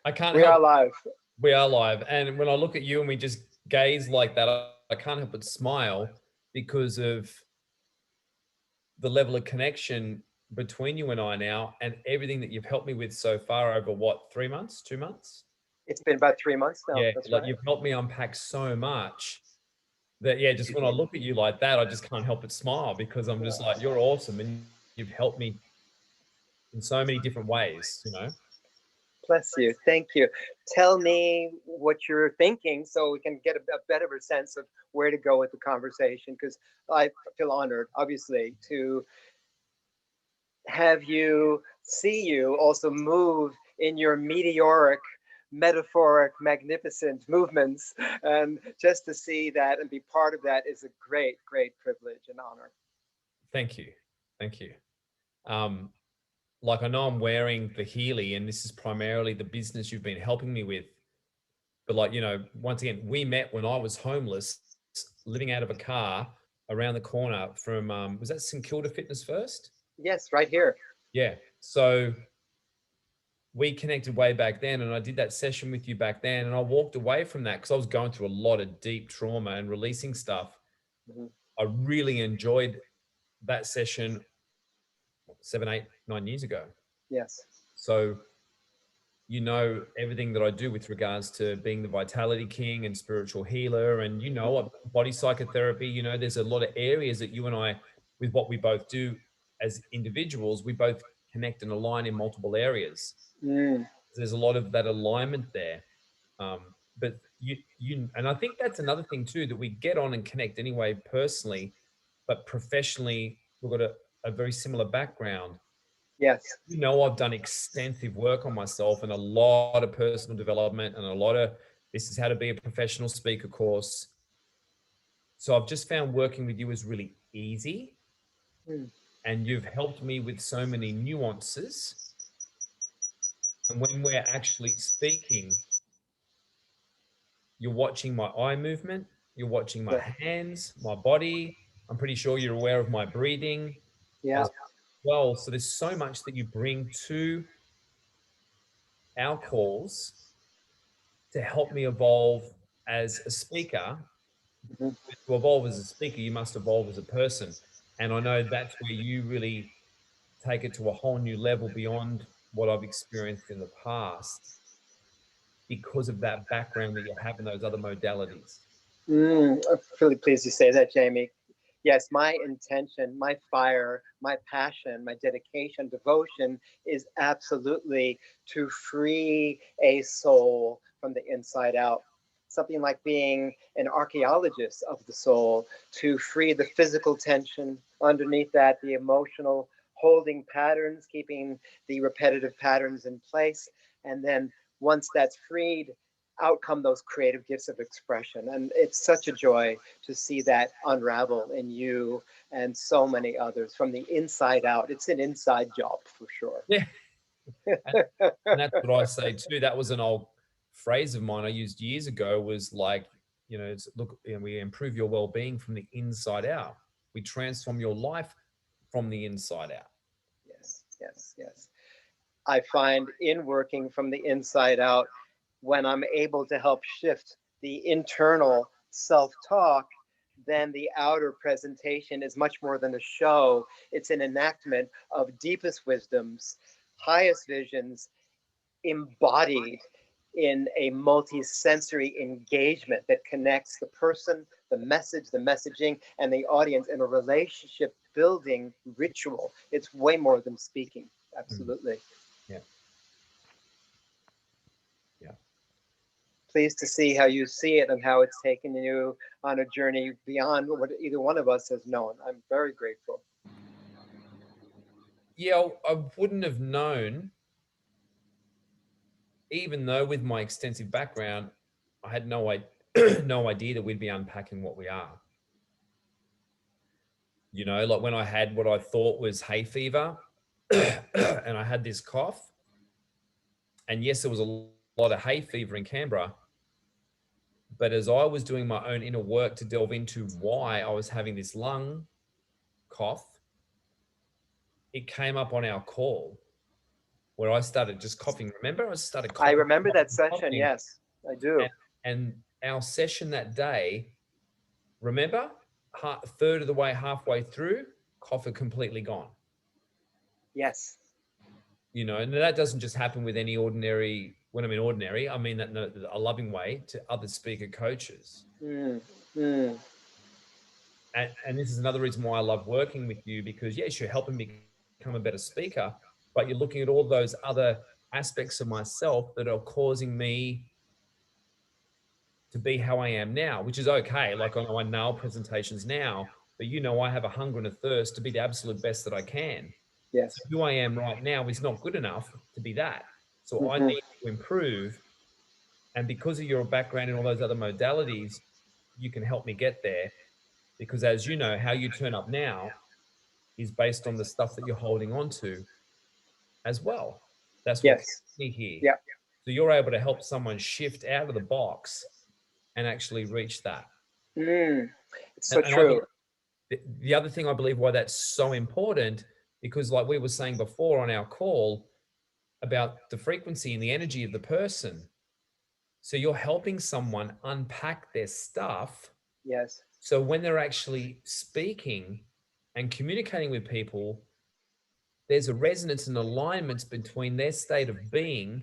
I can't We help. are live. We are live. And when I look at you and we just gaze like that, I can't help but smile because of the level of connection between you and I now and everything that you've helped me with so far over what, 3 months, 2 months? It's been about 3 months now. Yeah, That's like right. you've helped me unpack so much that, yeah, just when I look at you like that, I just can't help but smile because I'm just like, you're awesome and you've helped me in so many different ways. Bless you. Thank you. Tell me what you're thinking so we can get a better sense of where to go with the conversation. Because I feel honored, obviously, to have you see you also move in your meteoric, metaphoric, magnificent movements. And just to see that and be part of that is a great, great privilege and honor. Thank you. Thank you. Um, like I know I'm wearing the Healy and this is primarily the business you've been helping me with. But like, once again, we met when I was homeless, living out of a car around the corner from, was that St Kilda Fitness First? Yes, right here. Yeah. So we connected way back then and I did that session with you back then. And I walked away from that because I was going through a lot of deep trauma and releasing stuff. Mhm. I really enjoyed that session 7, 8, 9 years ago. Yes. So everything that I do with regards to being the vitality king and spiritual healer and body psychotherapy, there's a lot of areas that you and I, with what we both do as individuals, we both connect and align in multiple areas. Mm. There's a lot of that alignment there. But and I think that's another thing too, that we get on and connect anyway personally, but professionally we've got a very similar background. Yes. I've done extensive work on myself and a lot of personal development and a lot of this is how to be a professional speaker course. So I've just found working with you is really easy Mm. and you've helped me with so many nuances. And when we're actually speaking, you're watching my eye movement, you're watching my Yeah. hands, my body. I'm pretty sure you're aware of my breathing Yeah. as well. So there's so much that you bring to our calls to help me evolve as a speaker. Mhm. To evolve as a speaker, you must evolve as a person. And I know that's where you really take it to a whole new level beyond what I've experienced in the past because of that background that you have in those other modalities. I'm really pleased you say that, Jamie. Yes, my intention, my fire, my passion, my dedication, devotion is absolutely to free a soul from the inside out. Something like being an archaeologist of the soul, to free the physical tension underneath that, the emotional holding patterns, keeping the repetitive patterns in place. And then once that's freed, out come those creative gifts of expression. And it's such a joy to see that unravel in you and so many others from the inside out. It's an inside job for sure. Yeah. And, and that's what I say too. That was an old phrase of mine I used years ago was like, look, we improve your well-being from the inside out. We transform your life from the inside out. Yes, yes, yes. I find in working from the inside out, when I'm able to help shift the internal self talk, then the outer presentation is much more than a show. It's an enactment of deepest wisdoms, highest visions, embodied in a multi-sensory engagement that connects the person, the message, the messaging, and the audience in a relationship building ritual. It's way more than speaking. Mm. Absolutely. Yeah. Yeah. Pleased to see how you see it and how it's taken you on a journey beyond what either one of us has known. I'm very grateful. Yeah, I wouldn't have known, even though with my extensive background, I had no idea that we'd be unpacking what we are. Like when I had what I thought was hay fever and I had this cough, and yes, there was a lot of hay fever in Canberra. But as I was doing my own inner work to delve into why I was having this lung cough, it came up on our call. where I started just coughing. Remember, I started I coughing, remember that coughing, session. coughing. Yes, I do. And our session that day, remember, a third of the way, halfway through, cough had completely gone. Yes. You know, and that doesn't just happen with any ordinary. When I mean ordinary, I mean that in a loving way to other speaker coaches. Mm, mm, And this is another reason why I love working with you, because yes, you're helping me become a better speaker, but you're looking at all those other aspects of myself that are causing me to be how I am now, which is okay. Like I know I nail presentations now, but you know, I have a hunger and a thirst to be the absolute best that I can. So yes. who I am right now is not good enough to be that. So I Hmm. need to improve. And because of your background in all those other modalities, you can help me get there. Because as you know, how you turn up now is based on the stuff that you're holding on to as well. That's what keeps Yes. me here. Yeah. So you're able to help someone shift out of the box and actually reach that. Mm, it's so And I true. believe the other thing I believe why that's so important, because like we were saying before on our call about the frequency and the energy of the person. So you're helping someone unpack their stuff. Yes. So when they're actually speaking and communicating with people, there's a resonance and alignment between their state of being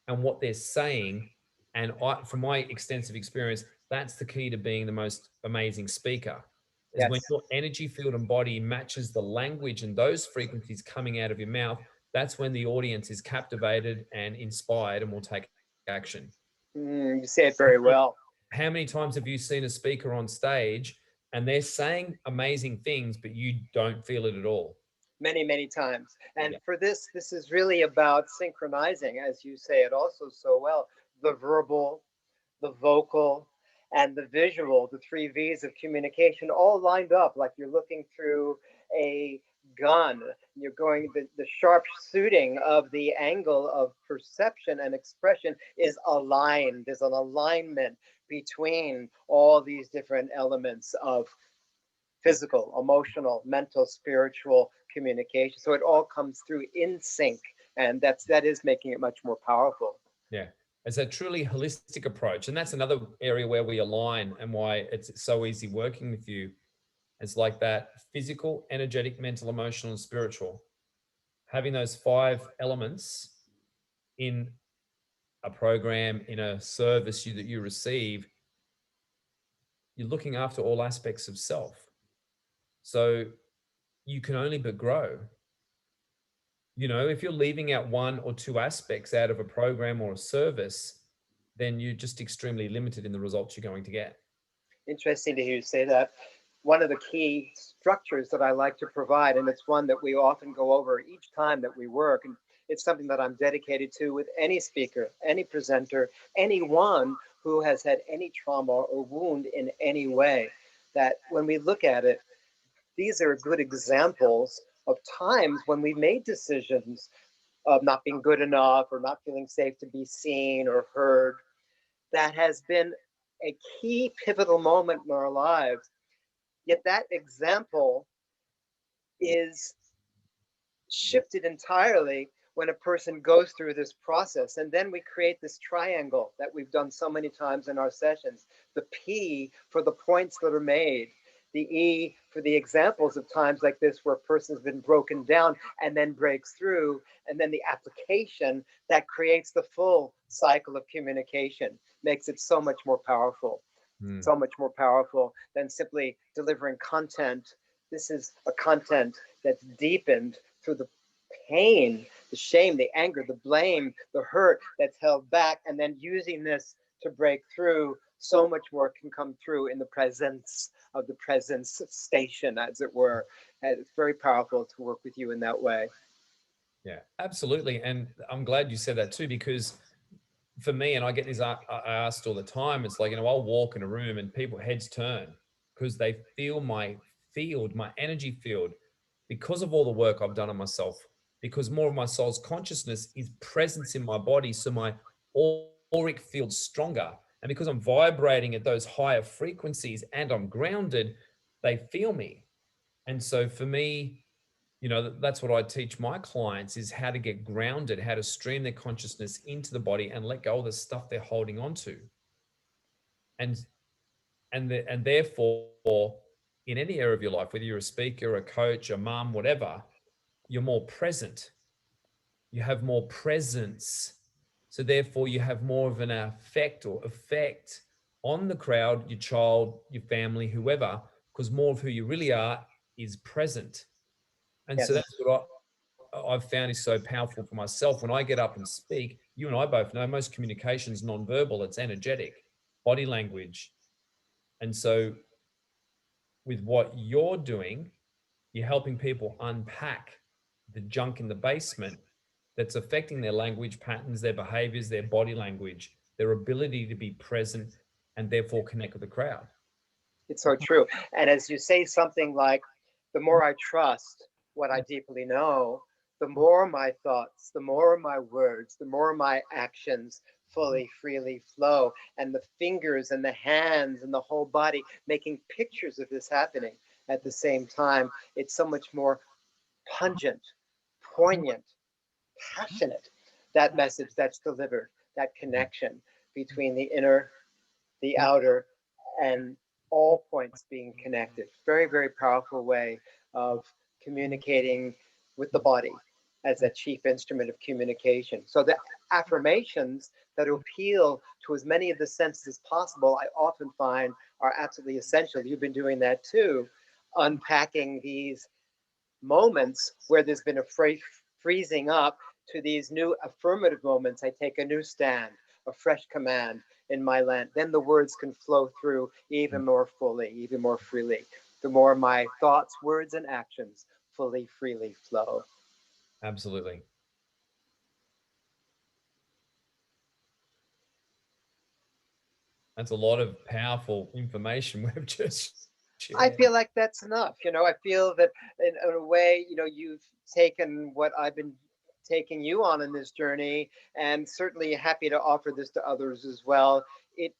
and what they're saying. And from my extensive experience, that's the key to being the most amazing speaker, is when Yes. your energy field and body matches the language and those frequencies coming out of your mouth. That's when the audience is captivated and inspired and will take action. You say it very well. How many times have you seen a speaker on stage and they're saying amazing things, but you don't feel it at all? Many, many times. And Yeah. for this is really about synchronizing, as you say it also so well, the verbal, the vocal, and the visual, the three V's of communication, all lined up like you're looking through a gun. You're going, the sharp suiting of the angle of perception and expression is aligned. There's an alignment between all these different elements of physical, emotional, mental, spiritual communication. So it all comes through in sync. And that is making it much more powerful. Yeah. It's a truly holistic approach. And that's another area where we align and why it's so easy working with you. It's like that physical, energetic, mental, emotional, and spiritual. Having those five elements in a program, in a service that you receive, you're looking after all aspects of self. So you can only but grow. You know, if you're leaving out one or two aspects out of a program or a service, then you're just extremely limited in the results you're going to get. Interesting to hear you say that. One of the key structures that I like to provide, and it's one that we often go over each time that we work, and it's something that I'm dedicated to with any speaker, any presenter, anyone who has had any trauma or wound in any way, that when we look at it, these are good examples of times when we made decisions of not being good enough or not feeling safe to be seen or heard. That has been a key pivotal moment in our lives. Yet that example is shifted entirely when a person goes through this process. And then we create this triangle that we've done so many times in our sessions, the P for the points that are made, the E for the examples of times like this where a person's been broken down and then breaks through, and then the application that creates the full cycle of communication, makes it so much more powerful. Mm. So much more powerful than simply delivering content. This is a content that's deepened through the pain, the shame, the anger, the blame, the hurt that's held back, and then using this to break through. So much more can come through in the presence of the presence station, as it were. And it's very powerful to work with you in that way. Yeah, absolutely. And I'm glad you said that too, because for me, and I get this asked all the time, it's like, you know, I'll walk in a room and people heads turn because they feel my field, my energy field, because of all the work I've done on myself, because more of my soul's consciousness is presence in my body. So my auric field's stronger. And because I'm vibrating at those higher frequencies and I'm grounded, they feel me. And so for me, you know, that's what I teach my clients, is how to get grounded, how to stream their consciousness into the body and let go of the stuff they're holding on to. And and therefore, in any area of your life, whether you're a speaker, a coach, a mom, whatever, you're more present. You have more presence. So therefore, you have more of an effect on the crowd, your child, your family, whoever, because more of who you really are is present. And so Yes. that's what I've found is so powerful for myself. When I get up and speak, you and I both know most communication is nonverbal, it's energetic, body language. And so with what you're doing, you're helping people unpack the junk in the basement that's affecting their language patterns, their behaviors, their body language, their ability to be present and therefore connect with the crowd. It's so true. And as you say something like, the more I trust what I deeply know, the more my thoughts, the more my words, the more my actions fully, freely flow. And the fingers and the hands and the whole body making pictures of this happening at the same time. It's so much more pungent, poignant, passionate, that message that's delivered, that connection between the inner, the outer, and all points being connected. Very, very powerful way of communicating with the body as a chief instrument of communication. So the affirmations that appeal to as many of the senses as possible, I often find are absolutely essential. You've been doing that too, unpacking these moments where there's been a freezing up to these new affirmative moments. I take a new stand, a fresh command in my land. Then the words can flow through even more fully, even more freely. The more my thoughts, words, and actions fully, freely flow. Absolutely. That's a lot of powerful information we've just I shared. feel like that's enough. I feel that in a way, you've taken what I've been taking you on in this journey, and certainly happy to offer this to others as well. It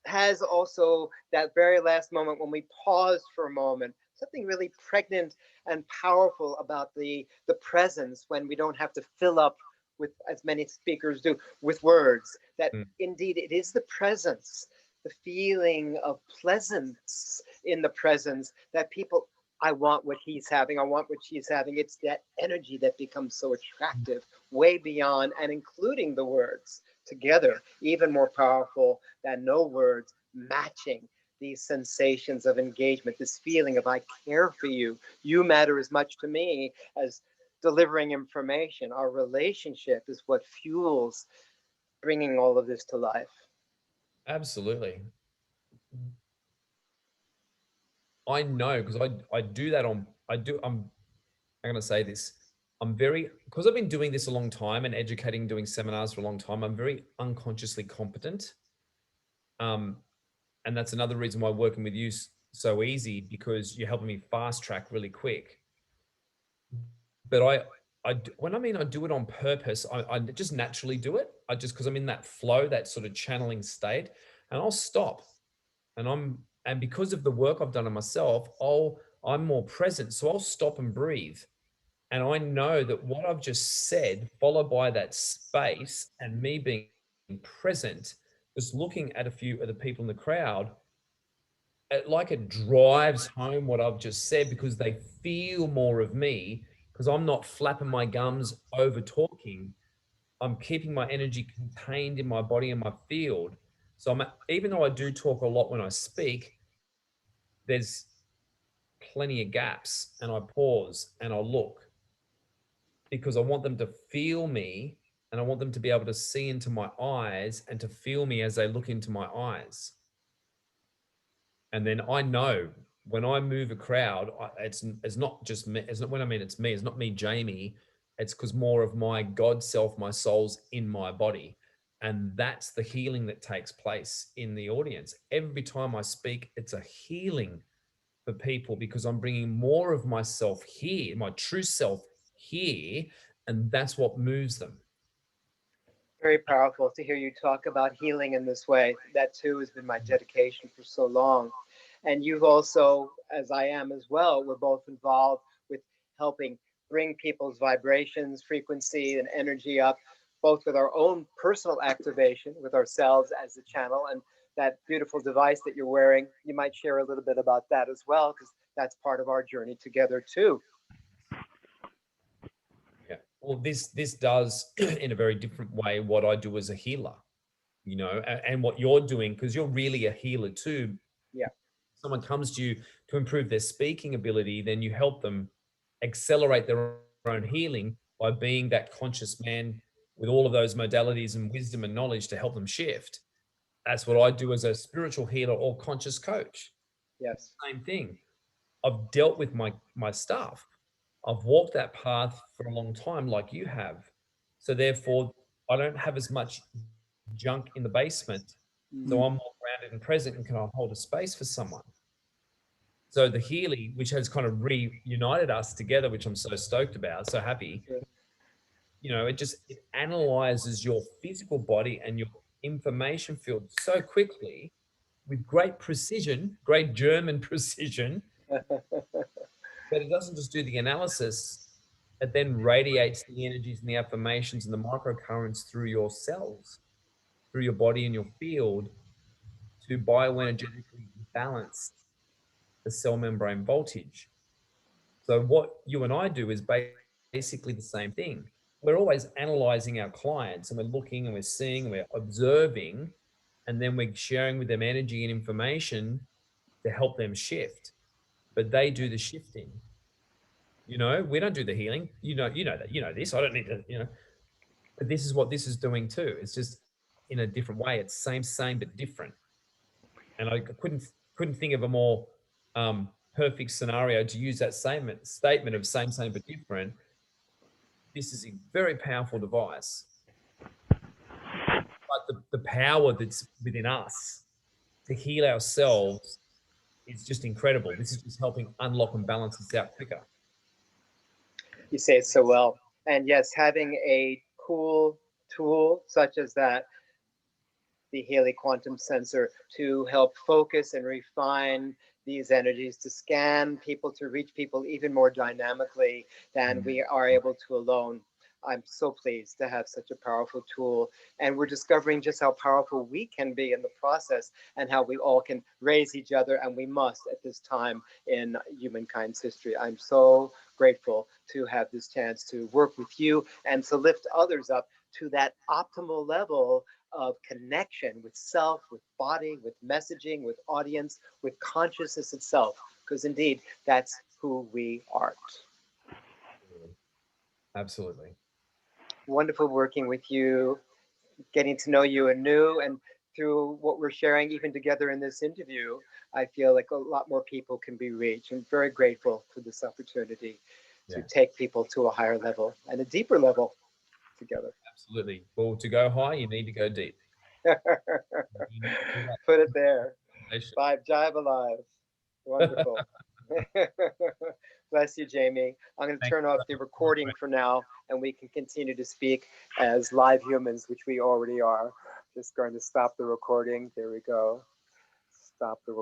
has also that very last moment when we pause for a moment, something really pregnant and powerful about the presence, when we don't have to fill up with, as many speakers do, with words, that Mm. indeed it is the presence, the feeling of pleasance in the presence, that people, I want what he's having, I want what she's having. It's that energy that becomes so attractive, way beyond and including the words together, even more powerful than no words, matching these sensations of engagement, this feeling of I care for you, you matter as much to me as delivering information. Our relationship is what fuels bringing all of this to life. Absolutely. I know because I do that on I do I'm going to say this. I'm very, because I've been doing this a long time and educating, doing seminars for a long time, I'm very unconsciously competent. Um, and that's another reason why working with you is so easy, because you're helping me fast track really quick. But when I mean I do it on purpose, I just naturally do it. I just, because I'm in that flow, that sort of channeling state, and I'll stop. And because of the work I've done on myself, I'm more present. So I'll stop and breathe. And I know that what I've just said, followed by that space and me being present, just looking at a few of the people in the crowd, it drives home what I've just said, because they feel more of me, because I'm not flapping my gums over talking. I'm keeping my energy contained in my body and my field. So even though I do talk a lot when I speak, there's plenty of gaps, and I pause and I look, because I want them to feel me, and I want them to be able to see into my eyes and to feel me as they look into my eyes. And then I know when I move a crowd, it's not just me. It's not, when I mean it's me, it's not me, Jamie. It's because more of my God self, my soul's in my body. And that's the healing that takes place in the audience. Every time I speak, it's a healing for people, because I'm bringing more of myself here, my true self here, and that's what moves them. Very powerful to hear you talk about healing in this way. That too has been my dedication for so long. And you've also, as I am as well, we're both involved with helping bring people's vibrations, frequency, and energy up, both with our own personal activation with ourselves as the channel, and that beautiful device that you're wearing. You might share a little bit about that as well, because that's part of our journey together too. Yeah. Well, this does in a very different way what I do as a healer, and what you're doing, because you're really a healer too. Yeah. Someone comes to you to improve their speaking ability, then you help them accelerate their own healing by being that conscious man with all of those modalities and wisdom and knowledge to help them shift. That's what I do as a spiritual healer or conscious coach. Yes. Same thing. I've dealt with my stuff. I've walked that path for a long time, like you have. So therefore, I don't have as much junk in the basement. So Mm. I'm more grounded and present and can hold a space for someone. So the healing, which has kind of reunited us together, which I'm so stoked about, so happy, Sure. it analyzes your physical body and your information field so quickly with great precision, great German precision, but it doesn't just do the analysis. It then radiates the energies and the affirmations and the microcurrents through your cells, through your body and your field to bioenergetically balance the cell membrane voltage. So what you and I do is basically the same thing. We're always analyzing our clients and we're looking and we're seeing and we're observing, and then we're sharing with them energy and information to help them shift. But they do the shifting. We don't do the healing. That, this. I don't need to, but this is what this is doing too. It's just in a different way. It's same, but different. And I couldn't think of a more perfect scenario to use that statement of same, but different. This is a very powerful device, but the power that's within us to heal ourselves is just incredible. This is just helping unlock and balance this out quicker. You say it so well. And yes, having a cool tool such as that, the Haley quantum sensor, to help focus and refine these energies, to scan people, to reach people even more dynamically than we are able to alone. I'm so pleased to have such a powerful tool. And we're discovering just how powerful we can be in the process, and how we all can raise each other, and we must at this time in humankind's history. I'm so grateful to have this chance to work with you and to lift others up to that optimal level of connection with self, with body, with messaging, with audience, with consciousness itself, because indeed that's who we are. Absolutely. Wonderful working with you, getting to know you anew, and through what we're sharing even together in this interview, I feel like a lot more people can be reached. I'm very grateful for this opportunity to Yeah, take people to a higher level and a deeper level together. absolutely. Well, to go high, you need to go deep. You need to do Put it there. that. 5 Jive Alive. Wonderful. Bless you, Jamie. I'm going to Thank turn you off so the much. recording for now, and we can continue to speak as live humans, which we already are. Just going to stop the recording. There we go. Stop the recording.